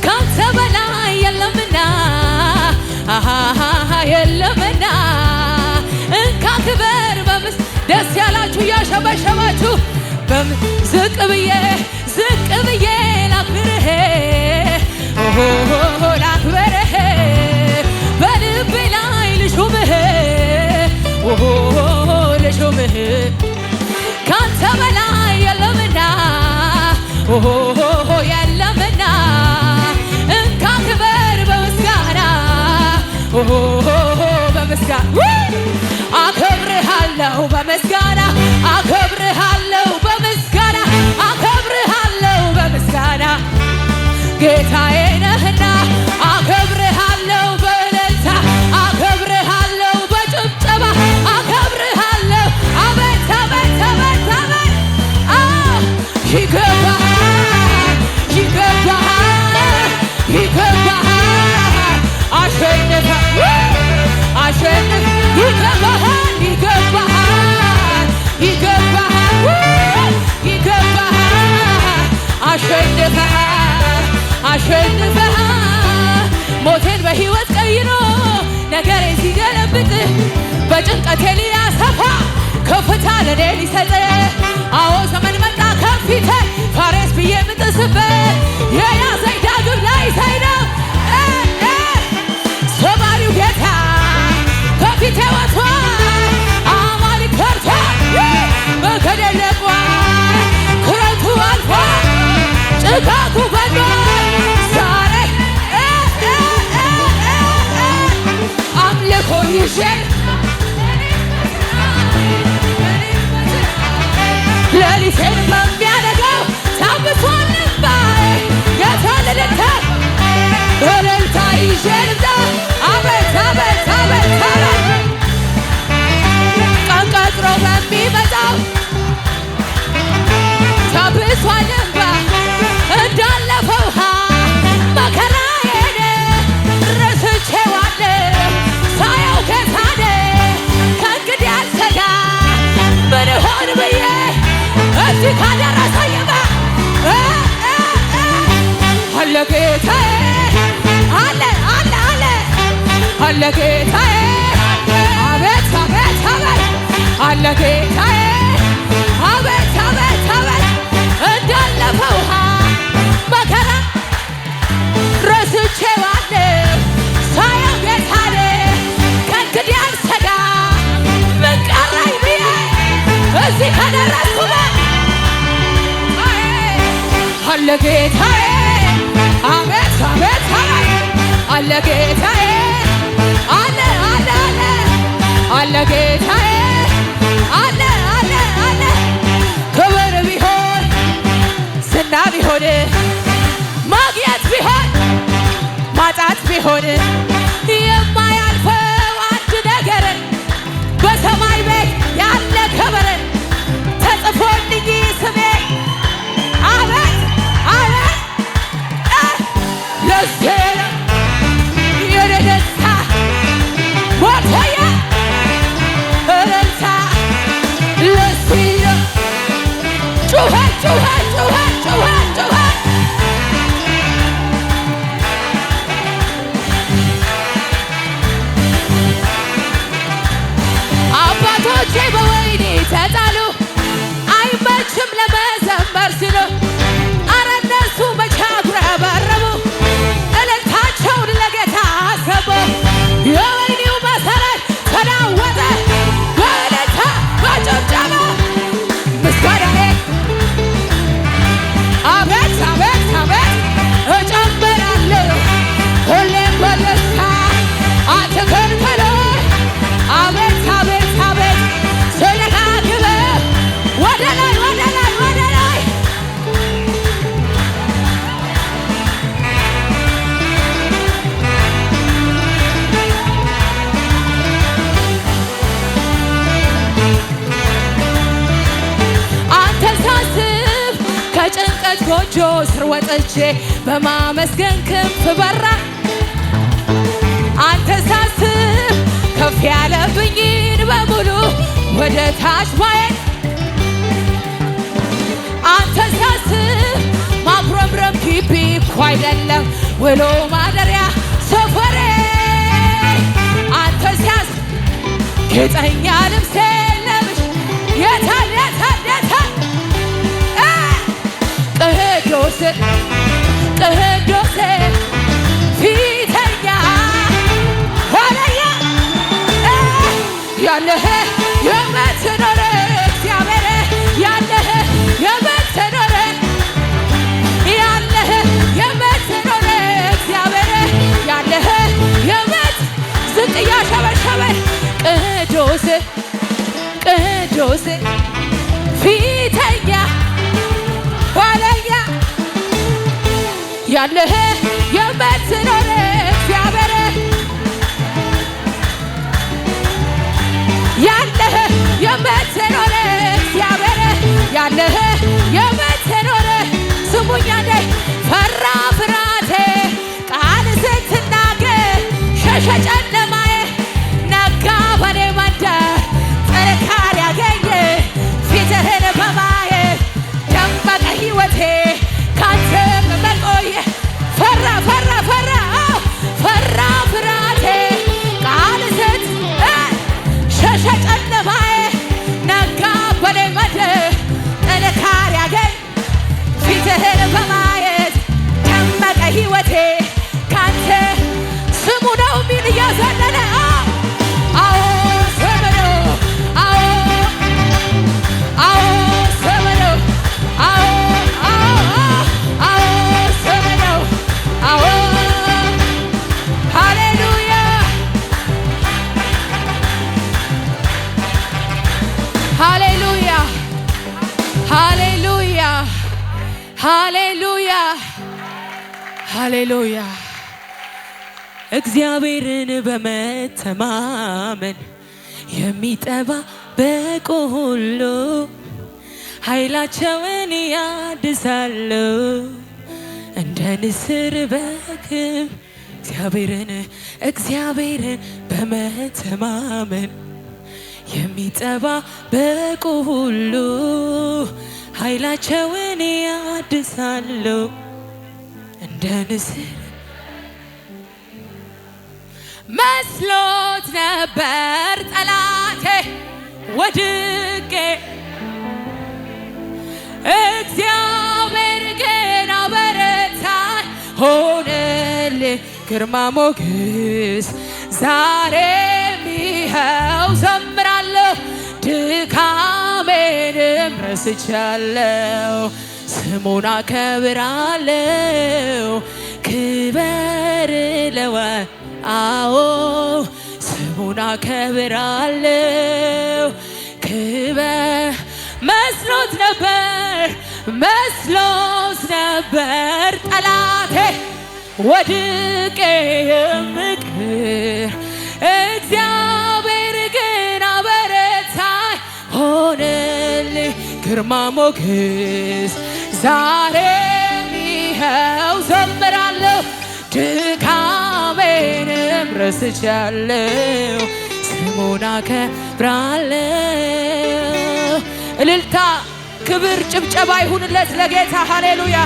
ካንተ በላይ የለምና የለምና እንካ ክበር በምስ ደስ ያላችሁ ያሸበሸባችሁ ዝቅ ብዬ ላክብርህ ላክብርህ በልቤ ላይ ልሹምህ ልሹምህ ካንተ በላይ የለምና የለምና እንካ ክበር በምስጋና በምስጋና አከብርሃለሁ በምስጋና አከብርሃለሁ በምስጋና አከብርሃለሁ በምስጋና ጌታዬ ነህና አከብርሃለሁ በእልልታ አከብርሃለሁ በጭብጨባ አከብርሃለሁ አቤት አቤት አቤት አቤት ይገባሃል ይገባሃል ይገባሃል አሸንፍ ይገባሃል ይገባሃል ይገባሃል ይገባሃል አሸንፈሃል ሞቴን በሕይወት ቀይሮ ነገሬን ሲገለብጥ በጭንቀቴ ሊያሰፋ ከፍታ ለኔ ሊሰጥ አዎ ዘመን መጣ ከፊቴ ፋሬስ ብዬ የምጥስበት የያዘኝ ዳግም ላይ ሳይነው ሰባሪው ጌታ ከፊቴ ወጥቷል አማልክት ፈርቷል መከደል ለቋል ክረምቱ አልፏል ጭጋጉ በኗል ዛሬ አምልኮ ይዤ ሌሊቴን በሚያነጋው ታብቷል ልባዬ ጌታን እልልታ ይዤ ልምጣ አቤት አቤት አቤት አቤት ቀን ቀጥሮ በሚመጣው ታብቷል ልባ እንዳለፈው ውሃ መከራዬን ረስቼዋለሁ ሳየው ጌታን ከእንግዲህ አልሰጋም ምን እሆን ብዬ እዚህ ካደረሰኝማ አለ ጌታዬ አለ አለ አለ አለ ጌታዬ አቤት አቤት አቤት አለ ጌታዬ አቤት አቤት አቤት እንዳለፈው ውሃ መከራ ረስቼዋለሁ ሳየው ጌታን ከእንግዲህ አልሰጋም ምን ቀረኝ ብዬ እዚህ ከደረስኩማ አለ ጌታዬ አቤት አቤት አቤት አለ ጌታዬ አለ አለ አለ አለ ጌታዬ አለ አለ አለ ክብር ቢሆን ዝና ቢሆን ማግኘት ቢሆን ማጣት ቢሆን የማያልፈው አንድ ነገር በሰማይ ቤት ያለ ክብር ተጽፎልኝ ስሜ አቤት አቤት ለዚህ የኔ ደስታ ሞተያ እልልታ ለዚህ ጩኸት ጩኸት ጩኸት ጩኸት ጩኸት አባቶቼ በወይኔ ተጣሉ አይመችም ለመዘመር ሲሉ አረ እነሱ መቼ አጉረመረሙ እልልታቸውን ለጌታ አሰሙ የወይኒው መሰረት ተናወጠ በእልልታ በጭብጨባ ምስጋናዬ አቤት አቤት አቤት እጨምራለሁ ሁሌም በደስታ አትከልክለኝ አቤት አቤት አቤት ስለናግበ ወደ ላይ ወደ ላይ ወደ ላይ አንተን ሳስብ ከጭንቀት ጎጆ ስር ወጥቼ በማመስገን ክንፍ በራ አንተን ሳስብ ከፍ ያለብኝን በሙሉ ወደ ታች ማየት አንተን ሳስብ ማጉረምረም ግቢ እኮ አይደለም ውሎ ማደሪያ ሰፈሬ አንተ ሲያዝ ጌጠኛ ልብሴ ለብሽ የታል የታል የታል ቅዱስ ቅዱስ ፊተኛ ኋለኛ ያለህ የምትኖር እግዚአብሔር ያለህ የምትኖር ያለህ የምትኖር እግዚአብሔር ያለህ ዝቅ እያሸበሸበ ቅዱስ ቅዱስ ፊተኛ ኋለኛ ያለህ የምትኖር እግዚአብሔር ያለህ የምትኖር እግዚአብሔር ያለህ የምትኖር ስሙኛ ነይ ፈራ ፍራቴ ቃል ስትናገር ሸሸ ጨለማዬ ነጋ በኔ መንደር ጥንካሬ ያገኘ ፊትህን በማየት ደመቀ ሕይወቴ ካንተ በመቆየ ፈራ ፈራ ፈራ ፈራ ፍራቴ ቃል ሸሸ ጨለማዬ ነጋ በኔ መንደር ጥንካሬ ያገኝ ፊትህን በማየት ደመቀ ሕይወቴ ካንተ ስሙ ነው ሚል እያዘለለ አዎ ስሙ ነው አዎ አዎ ስሙ ነው አዎ አዎ ስሙ ነው አዎ ሃሌሉያ ሃሌሉያ ሃሌሉያ ሃሌሉያ ሃሌሉያ እግዚአብሔርን በመተማመን የሚጠባበቁ ሁሉ ኃይላቸውን ያድሳሉ እንደ ንስር በክንፍ እግዚአብሔርን በመተማመን የሚጠባበቁ ሁሉ ኃይላቸውን ያድሳሉ እንደ ንስር መስሎት ነበር ጠላቴ ወድቄ እግዚአብሔር ግን አበረታኝ ሆነልኝ ግርማ ሞገስ ዛሬም ይኸው ዘምራለሁ ድካሜንም ረስቻለሁ ስሙን አከብራለሁ ክበር ለዋል አዎ ስሙን አከብራለሁ ክበር መስሎት ነበር ጠላቴ ወድቄ የምቀር እግዚአብሔር ግን አበረታኝ ሆነልኝ ግርማ ሞገስ ዛሬም ይኸው ዘምራለሁ ድካሜንም ረስቻለሁ ስሙን አከብራለሁ እልልታ ክብር ጭብጨባ ይሁንለት ለጌታ ሃሌሉያ